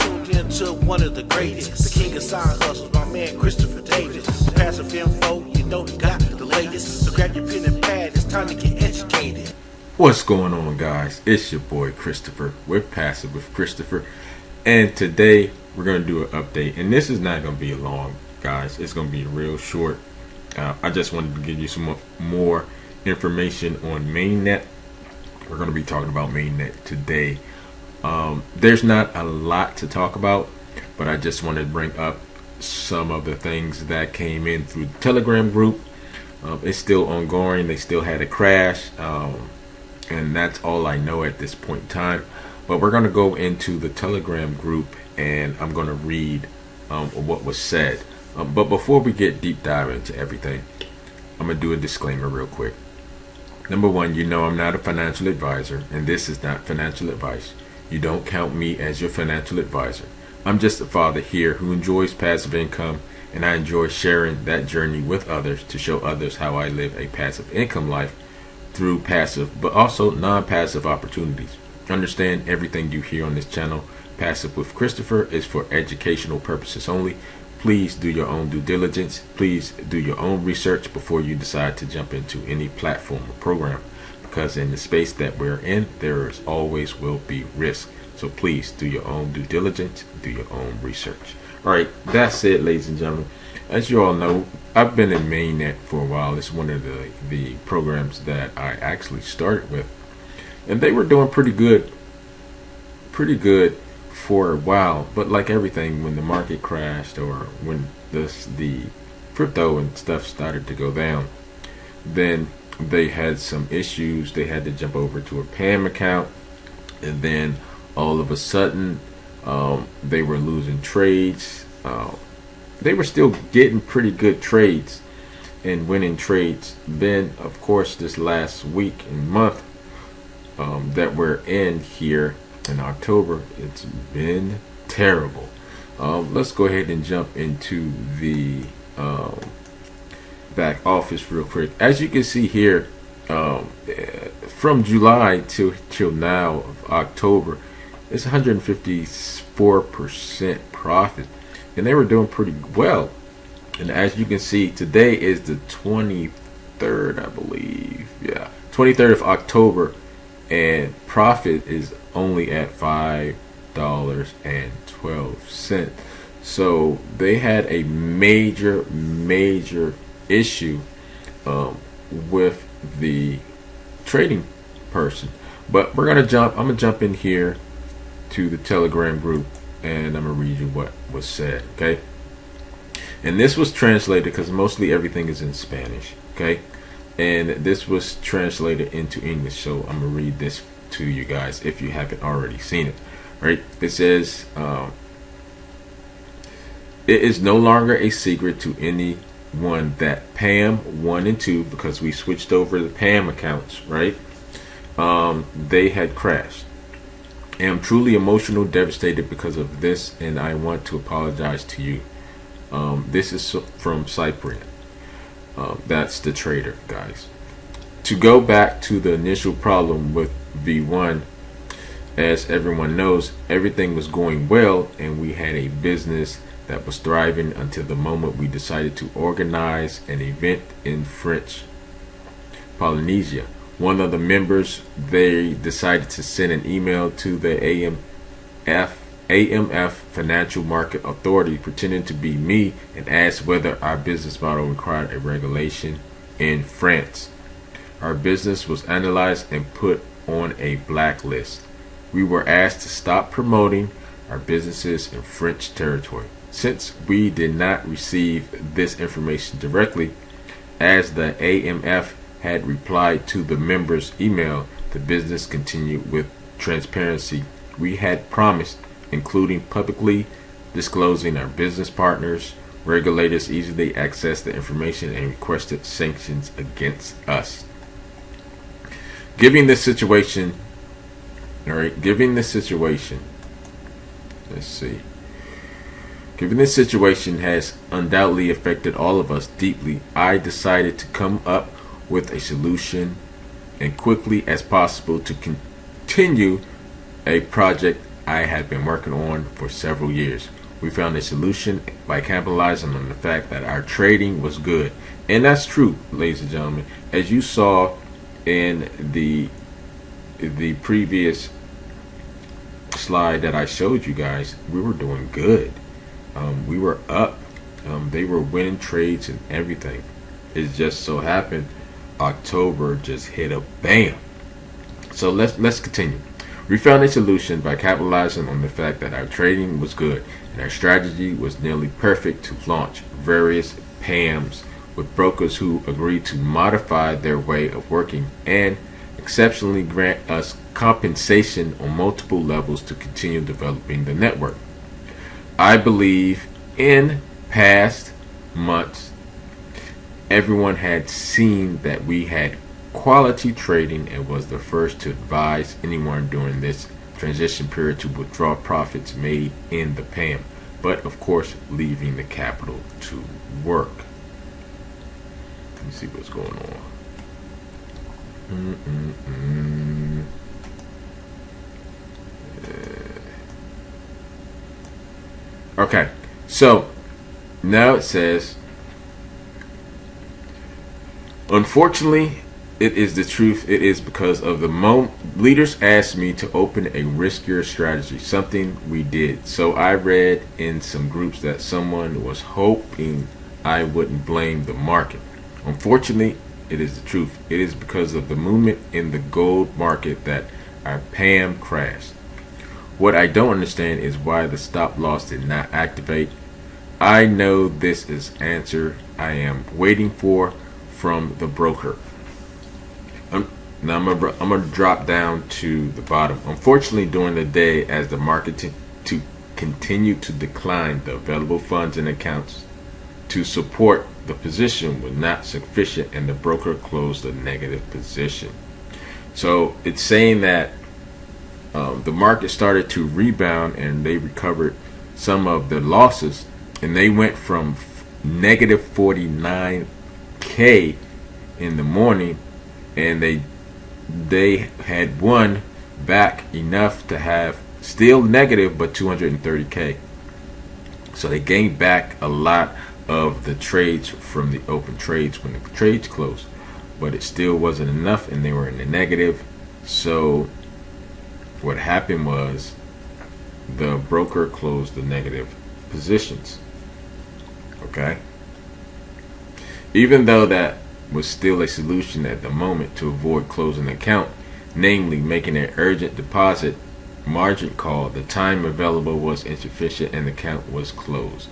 tuned into one of the greatest, the king of side hustles, my man Christopher Davis. Passive info, you know he got the latest. So grab your pen and pad, it's time to get educated. What's going on, guys? It's your boy Christopher with Passive with Christopher, and today we're going to do an update. And this is not going to be long, guys. It's going to be real short. I just wanted to give you some more information on Mainet. We're going to be talking about Mainet today. There's not a lot to talk about, but I just wanted to bring up some of the things that came in through the Telegram group. It's still ongoing. They still had a crash, and that's all I know at this point in time. But we're going to go into the Telegram group, and I'm going to read what was said. But before we get deep dive into everything, I'm going to do a disclaimer real quick. Number one, you know I'm not a financial advisor, and this is not financial advice. You don't count me as your financial advisor. I'm just a father here who enjoys passive income, and I enjoy sharing that journey with others to show others how I live a passive income life through passive but also non-passive opportunities. Understand, everything you hear on this channel, Passive with Christopher, is for educational purposes only. Please do your own due diligence. Please do your own research before you decide to jump into any platform or program, because in the space that we're in, there is always will be risk. So please do your own due diligence, do your own research. All right, that's it, ladies and gentlemen. As you all know, I've been in Mainnet for a while. It's one of the programs that I actually started with, and they were doing pretty good for a while. But like everything, when the market crashed or when the crypto and stuff started to go down, then they had some issues. They had to jump over to a PAMM account, and then all of a sudden they were losing trades. They were still getting pretty good trades and winning trades. Then of course this last week and month that we're in here in October, it's been terrible. Let's go ahead and jump into the back office real quick. As you can see here, from July till now of October, it's 154% profit, and they were doing pretty well. And as you can see, today is the 23rd, I believe. Yeah, 23rd of October, and profit is only at $5.12. So they had a major issue with the trading person. But I'm gonna jump in here to the Telegram group, and I'm gonna read you what was said. Okay, and this was translated because mostly everything is in Spanish. Okay, and this was translated into English, so I'm gonna read this to you guys if you haven't already seen it. Right, it says it is no longer a secret to anyone that PAMM 1 and 2, because we switched over the PAMM accounts, right? They had crashed. I am truly emotional, devastated because of this, and I want to apologize to you. This is from Cyprian. That's the trader, guys. To go back to the initial problem with V1, as everyone knows, everything was going well, and we had a business that was thriving until the moment we decided to organize an event in French Polynesia. One of the members, they decided to send an email to the AMF Financial Market Authority, pretending to be me, and asked whether our business model required a regulation in France. Our business was analyzed and put on a blacklist. We were asked to stop promoting our businesses in French territory. Since we did not receive this information directly, as the AMF had replied to the members' email, the business continued with transparency we had promised, including publicly disclosing our business partners. Regulators easily accessed the information and requested sanctions against us. Given this situation, let's see. Given this situation has undoubtedly affected all of us deeply, I decided to come up with a solution and quickly as possible to continue a project I had been working on for several years. We found a solution by capitalizing on the fact that our trading was good. And that's true, ladies and gentlemen. As you saw in the previous slide that I showed you guys, we were doing good. We were up. They were winning trades and everything. It just so happened October just hit a bam. So let's continue. We found a solution by capitalizing on the fact that our trading was good and our strategy was nearly perfect to launch various PAMMs with brokers who agreed to modify their way of working and exceptionally grant us compensation on multiple levels to continue developing the network. I believe in past months, everyone had seen that we had quality trading and was the first to advise anyone during this transition period to withdraw profits made in the PAMM, but of course leaving the capital to work. Let me see what's going on. Okay, so now it says, unfortunately, it is the truth. It is because of the leaders asked me to open a riskier strategy, something we did. So I read in some groups that someone was hoping I wouldn't blame the market. Unfortunately, it is the truth. It is because of the movement in the gold market that our PAMM crashed. What I don't understand is why the stop loss did not activate. I know this is answer I am waiting for from the broker. Now I'm gonna drop down to the bottom. Unfortunately, during the day, as the market to continue to decline, the available funds and accounts to support the position was not sufficient, and the broker closed a negative position. So it's saying that the market started to rebound and they recovered some of the losses, and they went from negative 49K in the morning, and they had won back enough to have still negative but 230K. So they gained back a lot of the trades from the open trades when the trades closed, but it still wasn't enough and they were in the negative. So what happened was the broker closed the negative positions. Okay, even though that was still a solution at the moment to avoid closing the account, namely making an urgent deposit margin call, the time available was insufficient and the account was closed.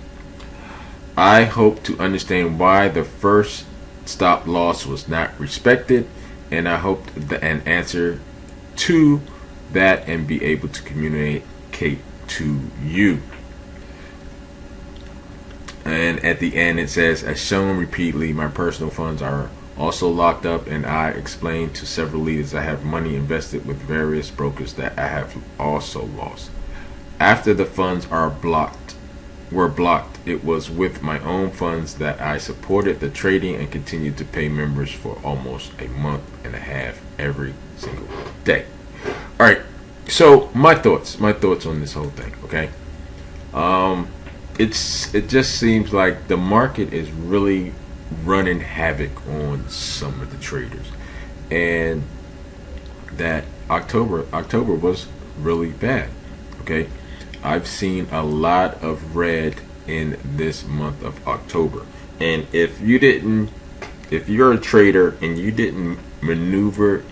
I hope to understand why the first stop loss was not respected, and I hope an answer to that and be able to communicate to you. And at the end it says, as shown repeatedly, my personal funds are also locked up, and I explained to several leaders I have money invested with various brokers that I have also lost. After the funds were blocked, it was with my own funds that I supported the trading and continued to pay members for almost a month and a half every single day. All right, so my thoughts on this whole thing. Okay, it just seems like the market is really running havoc on some of the traders, and that October was really bad. Okay, I've seen a lot of red in this month of October, and if you're a trader and you didn't maneuver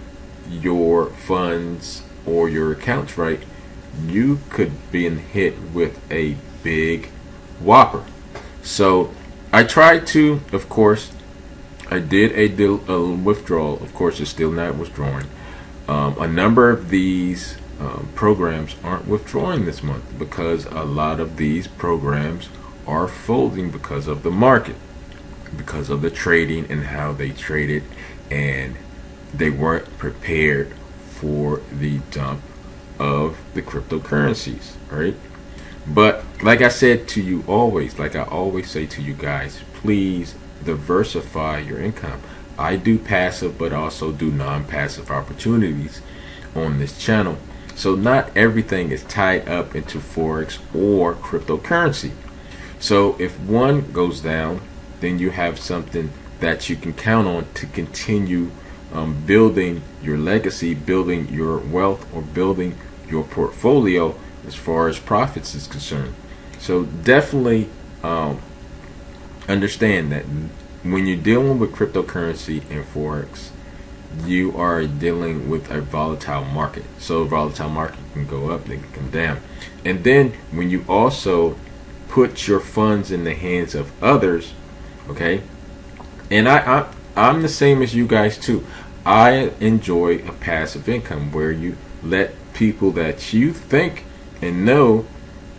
your funds or your accounts right, you could be hit with a big whopper. So I tried to, of course, I did a withdrawal. Of course, it's still not withdrawing. A number of these programs aren't withdrawing this month because a lot of these programs are folding because of the market, because of the trading and how they traded, and they weren't prepared for the dump of the cryptocurrencies, right? But like I said to you always, like I always say to you guys, please diversify your income. I do passive but also do non-passive opportunities on this channel. So not everything is tied up into Forex or cryptocurrency. So if one goes down, then you have something that you can count on to continue building your legacy, building your wealth, or building your portfolio as far as profits is concerned. So definitely understand that when you're dealing with cryptocurrency and Forex, you are dealing with a volatile market. So a volatile market can go up, they can come down. And then when you also put your funds in the hands of others, okay, and I'm the same as you guys too. I enjoy a passive income where you let people that you think and know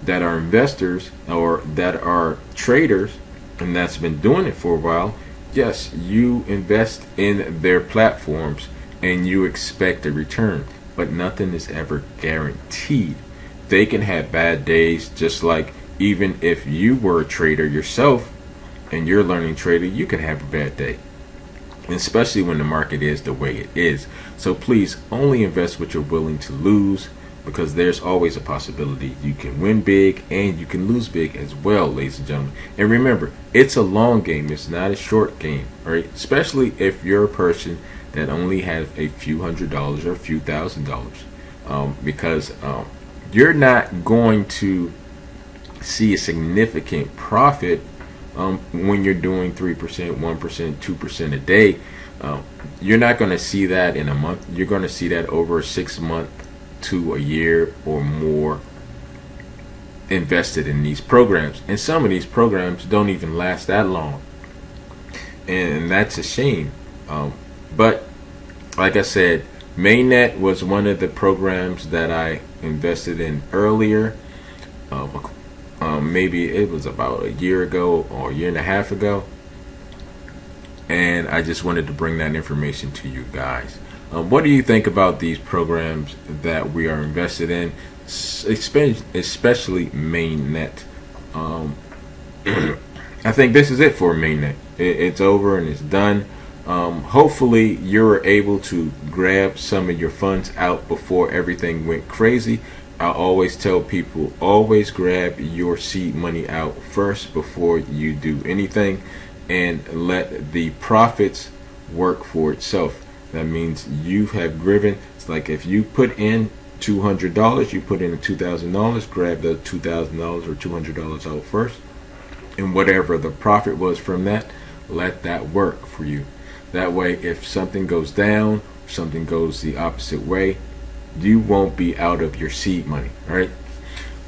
that are investors or that are traders and that's been doing it for a while, yes, you invest in their platforms and you expect a return, but nothing is ever guaranteed. They can have bad days, just like even if you were a trader yourself and you're learning trading, you can have a bad day, especially when the market is the way it is. So please only invest what you're willing to lose, because there's always a possibility you can win big and you can lose big as well, ladies and gentlemen. And remember, it's a long game, it's not a short game, all right? Especially if you're a person that only has a few $100s or a few $1,000s, because you're not going to see a significant profit when you're doing 3%, 1%, 2% a day. You're not going to see that in a month. You're going to see that over a 6 month to a year or more invested in these programs. And some of these programs don't even last that long, and that's a shame. But like I said, Mainet was one of the programs that I invested in earlier. Maybe it was about a year ago or a year and a half ago, and I just wanted to bring that information to you guys. What do you think about these programs that we are invested in, especially Mainnet? I think this is it for Mainnet. It's over and it's done. Hopefully you're able to grab some of your funds out before everything went crazy. I always tell people, always grab your seed money out first before you do anything, and let the profits work for itself. That means you have driven. It's like if you put in $200, you put in $2,000, grab the $2,000 or $200 out first, and whatever the profit was from that, let that work for you. That way, if something goes down, something goes the opposite way, you won't be out of your seed money. All right.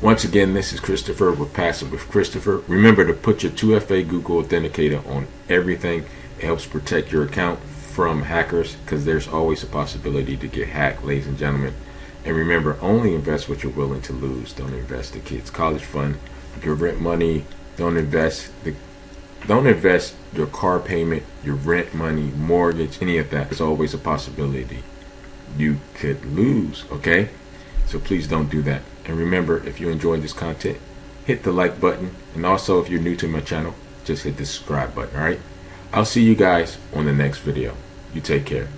Once again, this is Christopher with Passive with Christopher. Remember to put your 2FA Google Authenticator on everything. It helps protect your account from hackers, because there's always a possibility to get hacked, ladies and gentlemen. And remember, only invest what you're willing to lose. Don't invest the kids' college fund, your rent money. Don't invest your car payment, your rent money, mortgage, any of that. There's always a possibility you could lose, okay? So please don't do that. And remember, if you enjoyed this content, hit the like button. And also, if you're new to my channel, just hit the subscribe button, all right? I'll see you guys on the next video. You take care.